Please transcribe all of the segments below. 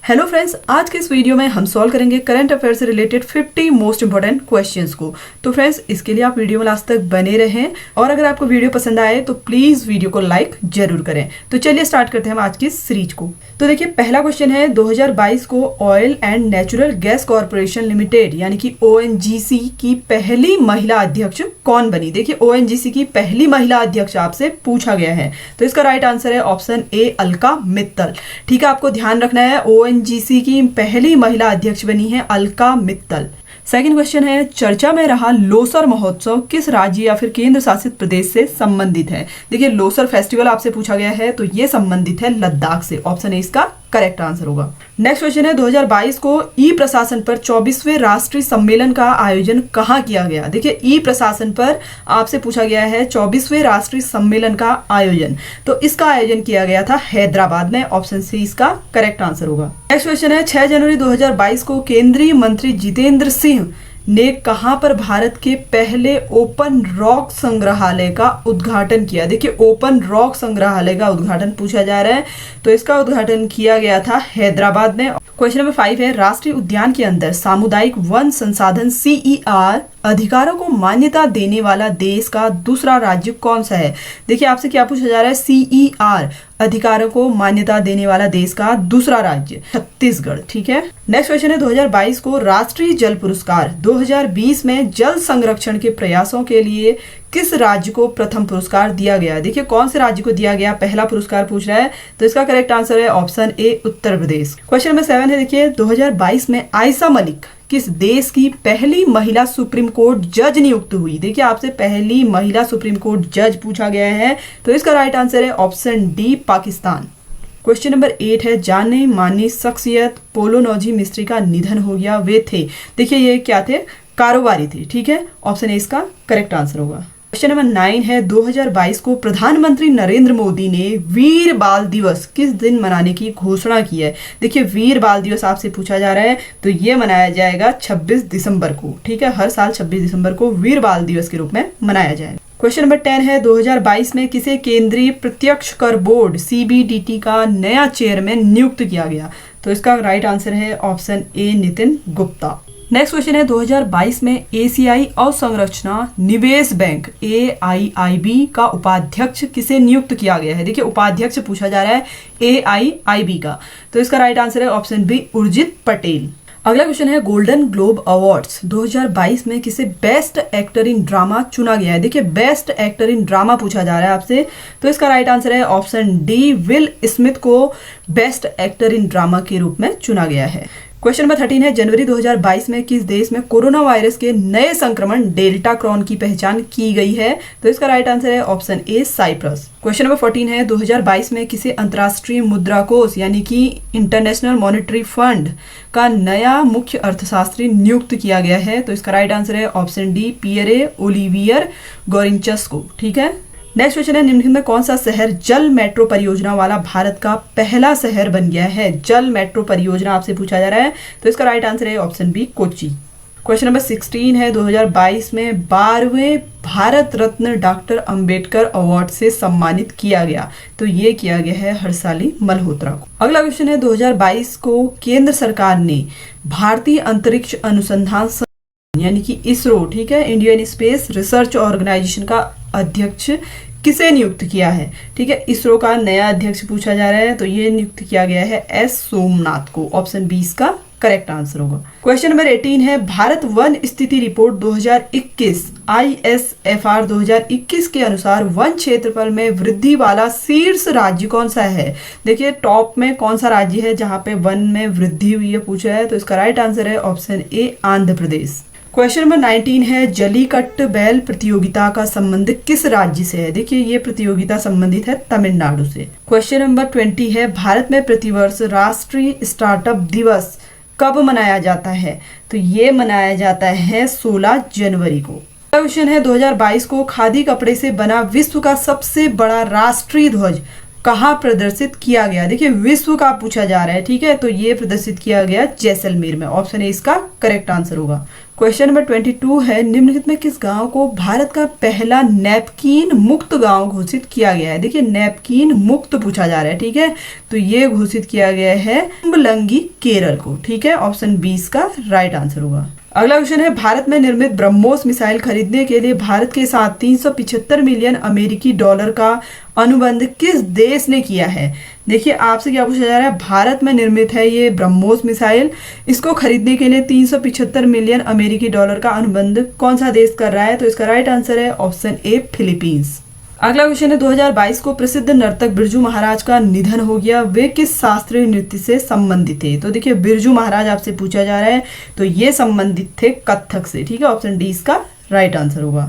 Hello friends, आज के इस वीडियो में हम सॉल्व करेंगे करंट अफेयर से रिलेटेड 50 मोस्ट इंपोर्टेंट क्वेश्चंस को। तो फ्रेंड्स, इसके लिए आप वीडियो में लास्ट तक बने रहें और अगर आपको वीडियो पसंद आए तो प्लीज वीडियो को लाइक जरूर करें। तो चलिए स्टार्ट करते हैं हम आज की सीरीज को। तो देखिए, पहला क्वेश्चन है 2022 को oil and natural gas corporation limited यानी कि ONGC की पहली महिला अध्यक्ष कौन बनी। देखिए, ONGC की पहली महिला अध्यक्ष आपसे पूछा गया है, तो इसका राइट आंसर है ऑप्शन ए, अलका मित्तल। ठीक है, आपको ध्यान रखना है ONGC की पहली महिला अध्यक्ष बनी है अलका मित्तल। सेकंड क्वेश्चन है, चर्चा में रहा लोसर महोत्सव किस राज्य या फिर केंद्र शासित प्रदेश से संबंधित है। देखिए, लोसर फेस्टिवल आपसे पूछा गया है, तो ये संबंधित है लद्दाख से। ऑप्शन ए इसका करेक्ट आंसर होगा। नेक्स्ट क्वेश्चन है, 2022 को ई प्रशासन पर 24वें राष्ट्रीय सम्मेलन का आयोजन कहाँ किया गया। देखिए, ई प्रशासन पर आपसे पूछा गया है 24वें राष्ट्रीय सम्मेलन का आयोजन, तो इसका आयोजन किया गया था हैदराबाद में। ऑप्शन सी इसका करेक्ट आंसर होगा। नेक्स्ट क्वेश्चन है, 6 जनवरी 2022 को केंद्रीय मंत्री जितेंद्र सिंह ने कहां पर भारत के पहले ओपन रॉक संग्रहालय का उद्घाटन किया। देखिए, ओपन रॉक संग्रहालय का उद्घाटन पूछा जा रहा है, तो इसका उद्घाटन किया गया था हैदराबाद में। क्वेश्चन नंबर 5 है, राष्ट्रीय उद्यान के अंदर सामुदायिक वन संसाधन CER अधिकारों को मान्यता देने वाला देश का दूसरा राज्य कौन सा है। देखिए, आपसे क्या पूछा जा रहा है, CER अधिकारों को मान्यता देने वाला देश का दूसरा राज्य छत्तीसगढ़। ठीक है। नेक्स्ट क्वेश्चन है, 2022 को राष्ट्रीय जल पुरस्कार 2020 में जल संरक्षण के प्रयासों के लिए किस राज्य को प्रथम पुरस्कार दिया गया। देखिए, कौन से राज्य को दिया गया, पहला पुरस्कार पूछ रहा है, तो इसका करेक्ट आंसर है ऑप्शन ए, उत्तर प्रदेश। क्वेश्चन नंबर 7 है, देखिए 2022 में आयशा मलिक किस देश की पहली महिला सुप्रीम कोर्ट जज नियुक्त हुई। देखिए, आपसे पहली महिला सुप्रीम कोर्ट जज पूछा गया है, तो इसका राइट आंसर है option D, Pakistan. Question number 8 है, जाने मानी शख्सियत पोलोनोजी मिस्त्री का निधन हो गया, वे थे। देखिए, ये क्या थे, कारोबारी थे। ठीक है, ऑप्शन ए इसका करेक्ट आंसर होगा। क्वेश्चन नंबर 9 है, 2022 को प्रधानमंत्री नरेंद्र मोदी ने वीर बाल दिवस किस दिन मनाने की घोषणा की है। देखिए, वीर बाल दिवस आपसे पूछा जा रहा है, तो ये मनाया जाएगा 26 दिसंबर को। ठीक है, हर साल 26 दिसंबर को वीर बाल दिवस के रूप में मनाया जाएगा। क्वेश्चन नंबर 10 है, 2022 में किसे केंद्रीय प्रत्यक्ष कर बोर्ड CBDT का नया चेयरमैन नियुक्त किया गया, तो इसका राइट आंसर है ऑप्शन ए, नितिन गुप्ता। नेक्स्ट क्वेश्चन है, 2022 में एशियाई अवसंरचना निवेश बैंक AIIB का उपाध्यक्ष किसे नियुक्त किया गया है। देखिए, उपाध्यक्ष पूछा जा रहा है AIIB का, तो इसका राइट आंसर है ऑप्शन बी, उर्जित पटेल। अगला क्वेश्चन है, गोल्डन ग्लोब अवार्ड्स 2022 में किसे बेस्ट एक्टर इन ड्रामा चुना गया है। देखिए, बेस्ट एक्टर इन ड्रामा पूछा जा रहा है आपसे, तो इसका राइट आंसर है ऑप्शन डी, विल स्मिथ को बेस्ट एक्टर इन ड्रामा के रूप में चुना गया है। क्वेश्चन नंबर 13 है, जनवरी 2022 में किस देश में कोरोना वायरस के नए संक्रमण डेल्टा क्रॉन की पहचान की गई है, तो इसका राइट आंसर है option A, Cyprus. Question number 14 है, 2022 में किसे अंतर्राष्ट्रीय मुद्रा कोष यानी कि इंटरनेशनल मॉनेटरी फंड का नया मुख्य अर्थशास्त्री नियुक्त किया गया है, तो इसका राइट आंसर है ऑप्शन डी, पियरे ओलिवियर गोरिंचस को। ठीक है। नेक्स्ट क्वेश्चन है, निम्नलिखित में कौन सा शहर जल मेट्रो परियोजना वाला भारत का पहला शहर बन गया है। जल मेट्रो परियोजना आपसे पूछा जा रहा है, तो इसका राइट आंसर है option B, Kochi. Question number 16 है, 2022 में 12वें भारत रत्न डॉक्टर अंबेडकर अवार्ड से सम्मानित किया गया, तो ये किया गया है हर्षाली मल्होत्रा को। अगला क्वेश्चन है, 2022 को केंद्र सरकार ने भारतीय अंतरिक्ष अनुसंधान यानी कि इसरो, ठीक है, इंडियन स्पेस रिसर्च ऑर्गेनाइजेशन का अध्यक्ष किसे नियुक्त किया है। ठीक है, इसरो का नया अध्यक्ष पूछा जा रहा है, तो ये नियुक्त किया गया है S सोमनाथ को। ऑप्शन 20 का करेक्ट आंसर होगा। क्वेश्चन नंबर 18 है, भारत वन स्थिति रिपोर्ट 2021 ISFR 2021 के अनुसार वन क्षेत्रफल में वृद्धि वाला शीर्ष राज्य कौन सा है। देखिए, टॉप में कौन सा राज्य है जहां पे वन में वृद्धि हुई है पूछा है, तो इसका राइट आंसर है ऑप्शन ए, आंध्र प्रदेश। क्वेश्चन नंबर 19 है, जलीकट्ट बैल प्रतियोगिता का संबंध किस राज्य से है। देखिए, ये प्रतियोगिता संबंधित है तमिलनाडु से। क्वेश्चन नंबर 20 है, भारत में प्रतिवर्ष राष्ट्रीय स्टार्टअप दिवस कब मनाया जाता है, तो ये मनाया जाता है 16 जनवरी को। क्वेश्चन है, 2022 को खादी कपड़े से बना विश्व का सबसे बड़ा राष्ट्रीय ध्वज कहाँ प्रदर्शित किया गया। देखिए विश्व का पूछा जा रहा है, ठीक है, तो ये प्रदर्शित किया गया जैसलमेर में। ऑप्शन ए इसका करेक्ट आंसर होगा। क्वेश्चन नंबर 22 है, निम्नलिखित में किस गांव को भारत का पहला नैपकिन मुक्त गांव घोषित किया गया है। देखिए नैपकिन मुक्त पूछा जा रहा है, ठीक है, तो ये घोषित किया गया है कुंभलंगी केरल को, ठीक है, ऑप्शन बी इसका राइट आंसर होगा। अगला क्वेश्चन है, भारत में निर्मित ब्रह्मोस मिसाइल खरीदने के लिए भारत के साथ 375 मिलियन अमेरिकी डॉलर का अनुबंध किस देश ने किया है। देखिए आपसे क्या पूछा जा रहा है, भारत में निर्मित है ये ब्रह्मोस मिसाइल, इसको खरीदने के लिए 375 मिलियन अमेरिकी डॉलर का अनुबंध कौन सा देश कर रहा है, तो इसका राइट आंसर है ऑप्शन ए फिलीपींस। अगला क्वेश्चन है, 2022 को प्रसिद्ध नर्तक बिरजू महाराज का निधन हो गया, वे किस शास्त्रीय नृत्य से संबंधित थे। तो देखिए बिरजू महाराज आपसे पूछा जा रहा है, तो ये संबंधित थे कथक से, ठीक है, ऑप्शन डी इसका राइट आंसर होगा।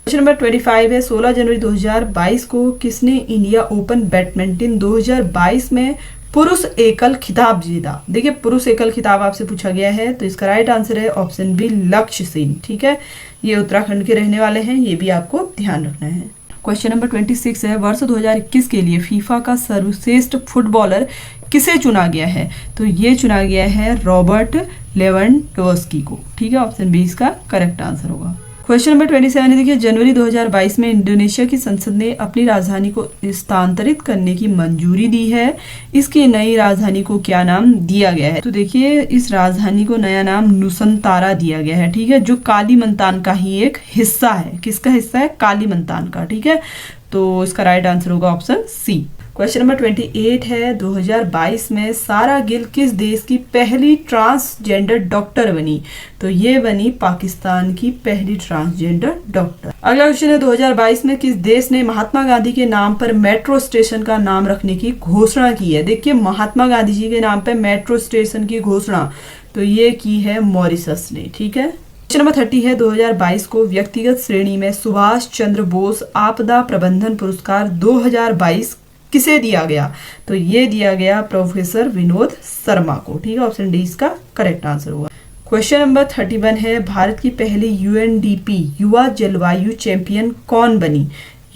क्वेश्चन नंबर 25 है, 16 जनवरी 2022 को किसने इंडिया ओपन बैडमिंटन 2022 में पुरुष एकल खिताब जीता। देखिए पुरुष एकल खिताब आपसे पूछा गया है, तो इसका राइट आंसर है ऑप्शन बी लक्ष्य सेन, ठीक है, ये उत्तराखंड के रहने वाले हैं, ये भी आपको ध्यान रखना है। क्वेश्चन नंबर 26 है, वर्ष 2021 के लिए फीफा का सर्वश्रेष्ठ फुटबॉलर किसे चुना गया है। तो ये चुना गया है रॉबर्ट लेवेंडोव्स्की को, ठीक है, ऑप्शन बी इसका करेक्ट आंसर होगा। क्वेश्चन नंबर 27 है, देखिए जनवरी 2022 में इंडोनेशिया की संसद ने अपनी राजधानी को स्थानांतरित करने की मंजूरी दी है, इसकी नई राजधानी को क्या नाम दिया गया है। तो देखिए इस राजधानी को नया नाम नुसंतारा दिया गया है, ठीक है, जो कालीमंतान का ही एक हिस्सा है। किसका हिस्सा है, कालीमंतान का, ठीक है, तो इसका राइट आंसर होगा ऑप्शन सी। क्वेश्चन नंबर 28 है, 2022 में सारा गिल किस देश की पहली ट्रांसजेंडर डॉक्टर बनी। तो ये बनी पाकिस्तान की पहली ट्रांसजेंडर डॉक्टर। अगला क्वेश्चन है, 2022 में किस देश ने महात्मा गांधी के नाम पर मेट्रो स्टेशन का नाम रखने की घोषणा की है। देखिए महात्मा गांधी जी के नाम पर मेट्रो स्टेशन की घोषणा तो ये की है मॉरिशस ने, ठीक है। क्वेश्चन नंबर 30 है, 2022 को व्यक्तिगत श्रेणी में सुभाष चंद्र बोस आपदा प्रबंधन पुरस्कार 2022 किसे दिया गया। तो ये दिया गया प्रोफेसर विनोद शर्मा को, ठीक है, ऑप्शन डी इसका करेक्ट आंसर होगा। क्वेश्चन नंबर 31 है, भारत की पहली यूएनडीपी युवा जलवायु चैंपियन कौन बनी।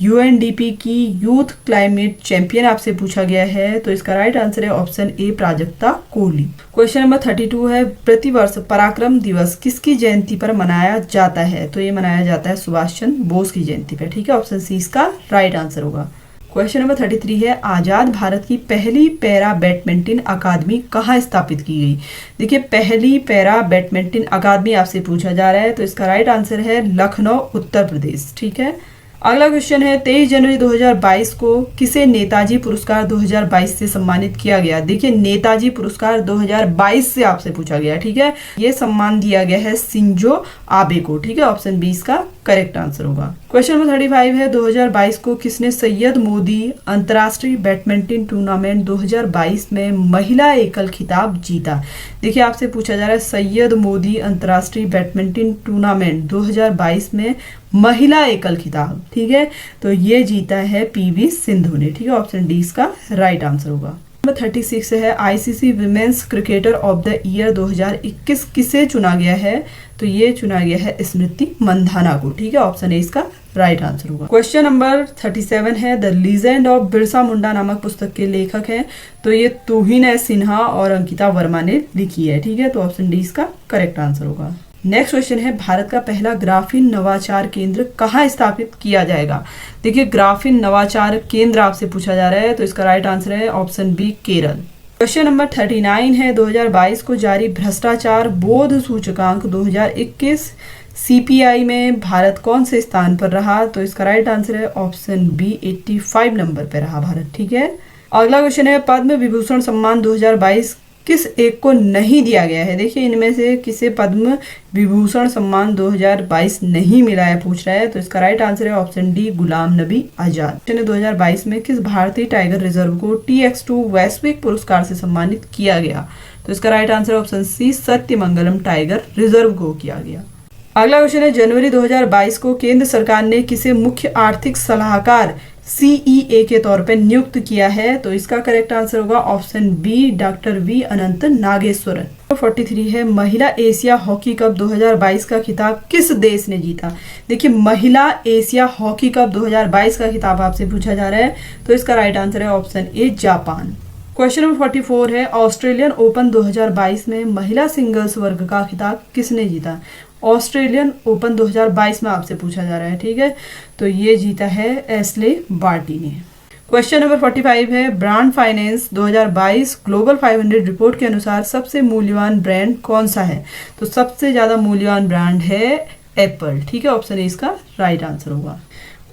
यूएनडीपी की यूथ क्लाइमेट चैंपियन आपसे पूछा गया है, तो इसका राइट आंसर है ऑप्शन ए प्राजक्ता कोहली। क्वेश्चन नंबर 32 है, प्रतिवर्ष पराक्रम दिवस किसकी जयंती पर मनाया जाता है। तो ये मनाया जाता है सुभाष चंद्र बोस की जयंती पर, ठीक है, ऑप्शन सी इसका राइट आंसर होगा। क्वेश्चन नंबर 33 है, आजाद भारत की पहली पैरा बैडमिंटन अकादमी कहाँ स्थापित की गई। देखिए पहली पैरा बैडमिंटन अकादमी आपसे पूछा जा रहा है, तो इसका राइट आंसर है लखनऊ उत्तर प्रदेश, ठीक है। अगला क्वेश्चन है, 23 जनवरी 2022 को किसे नेताजी पुरस्कार 2022 से सम्मानित किया गया। देखिए नेताजी पुरस्कार 2022 से आपसे पूछा गया, ठीक है, ये सम्मान दिया गया है शिंजो आबे को, ठीक है, ऑप्शन बी इसका करेक्ट आंसर होगा। क्वेश्चन नंबर 35 है, 2022 को किसने सैयद मोदी अंतर्राष्ट्रीय बैडमिंटन टूर्नामेंट 2022 में महिला एकल खिताब जीता। देखिए आपसे पूछा जा रहा है सैयद मोदी अंतर्राष्ट्रीय बैडमिंटन टूर्नामेंट 2022 में महिला एकल खिताब, ठीक है, तो ये जीता है पीवी सिंधु ने, ठीक है, ऑप्शन डी इसका राइट आंसर होगा। नंबर 36 है, ICC women's cricketer of the year 2021 किसे चुना गया है। तो ये चुना गया है स्मृति मंधाना को, ठीक है, ऑप्शन ए इसका राइट आंसर होगा। क्वेश्चन नंबर 37 है, the legend of Birsa Munda नामक पुस्तक के लेखक हैं, तो ये तुहिन सिन्हा और अंकिता वर्मा ने लिखी है, ठीक है, तो ऑप्शन डी इसका करेक्ट आंसर होगा। नेक्स्ट क्वेश्चन है, भारत का पहला ग्राफीन नवाचार केंद्र कहाँ स्थापित किया जाएगा। देखिए ग्राफीन नवाचार केंद्र आपसे पूछा जा रहा है, तो इसका राइट आंसर है option B Kerala. Question number 39 है, 2022 को जारी भ्रष्टाचार बोध सूचकांक 2021 सीपीआई में भारत कौन से स्थान पर रहा। तो इसका राइट आंसर है ऑप्शन बी 85 नंबर पर रहा भारत, ठीक है। अगला क्वेश्चन है, पद्म विभूषण सम्मान 2022 किस एक को नहीं दिया गया है। देखिए इनमें से किसे पद्म विभूषण सम्मान 2022 नहीं मिला है पूछ रहा है, तो इसका राइट आंसर है ऑप्शन डी गुलाम नबी आजाद। 2022 में किस भारतीय टाइगर रिजर्व को TX2 वैश्विक पुरस्कार से सम्मानित किया गया। तो इसका right answer option C Sathyamangalam tiger reserve को किया गया। अगला क्वेश्चन है, जनवरी 2022 को केंद्र सरकार ने किसे मुख्य आर्थिक सलाहकार CEA के तौर पे नियुक्त किया है? तो इसका करेक्ट आंसर होगा ऑप्शन बी, डॉक्टर वी अनंत नागेश्वरन। 43 है, महिला एशिया हॉकी कप 2022 का खिताब किस देश ने जीता? देखिए, महिला एशिया हॉकी कप 2022 का खिताब आपसे पूछा जा रहा है, तो इसका राइट आंसर है ऑप्शन ए, जापान। क्वेश्चन नंबर 44 है, ऑस्ट्रेलियन ओपन 2022 में महिला सिंगल्स वर्ग का खिताब किसने जीता? ऑस्ट्रेलियन ओपन 2022 में आपसे पूछा जा रहा है, ठीक है, तो ये जीता है एशले बार्टी ने। क्वेश्चन नंबर 45 है, ब्रांड फाइनेंस 2022 ग्लोबल 500 रिपोर्ट के अनुसार सबसे मूल्यवान ब्रांड कौन सा है? तो सबसे ज्यादा मूल्यवान ब्रांड है एप्पल, ठीक है, ऑप्शन ए इसका राइट आंसर होगा।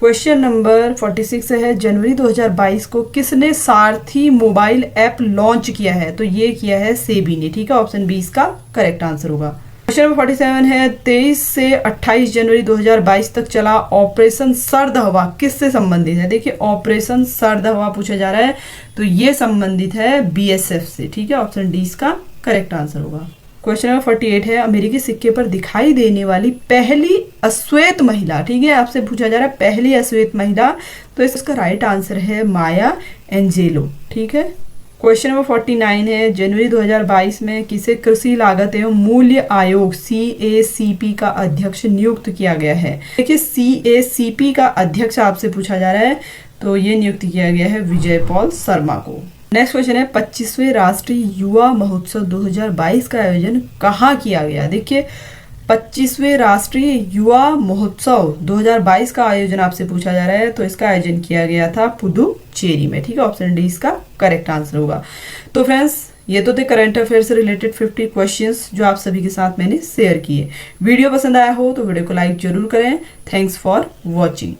क्वेश्चन नंबर 46 है, जनवरी 2022 को किसने सारथी मोबाइल ऐप लॉन्च किया है? तो ये किया है सेबी ने, ठीक है, ऑप्शन बी इसका करेक्ट आंसर होगा। क्वेश्चन नंबर 47 है, 23 से 28 जनवरी 2022 तक चला ऑपरेशन सर्द हवा किससे संबंधित है? देखिए, ऑपरेशन सर्द हवा पूछा जा रहा है, तो ये संबंधित है BSF से, ठीक है, ऑप्शन डी इसका करेक्ट आंसर होगा। क्वेश्चन नंबर 48 है, अमेरिकी सिक्के पर दिखाई देने वाली पहली अश्वेत महिला, ठीक है, आपसे पूछा जा रहा है पहली अश्वेत महिला, तो इसका राइट आंसर है माया एंजेलो, ठीक है। क्वेश्चन नंबर 49 है, जनवरी 2022 में किसे कृषि लागत एवं मूल्य आयोग CACP का अध्यक्ष नियुक्त किया गया है? देखिए, CACP का अध्यक्ष आपसे पूछा जा रहा है, तो ये नियुक्त किया गया है विजय पॉल शर्मा को। नेक्स्ट क्वेश्चन है, 25वें राष्ट्रीय युवा महोत्सव 2022 का आयोजन कहाँ किया गया? देखिए, 25वें राष्ट्रीय युवा महोत्सव 2022 का आयोजन आपसे पूछा जा रहा है, तो इसका आयोजन किया गया था पुदुचेरी में, ठीक है, ऑप्शन डी इसका करेक्ट आंसर होगा। तो फ्रेंड्स, ये तो थे करंट अफेयर से रिलेटेड 50 क्वेश्चंस जो आप सभी के साथ मैंने शेयर किए। वीडियो पसंद आया हो तो वीडियो को लाइक जरूर करें। Thanks for watching.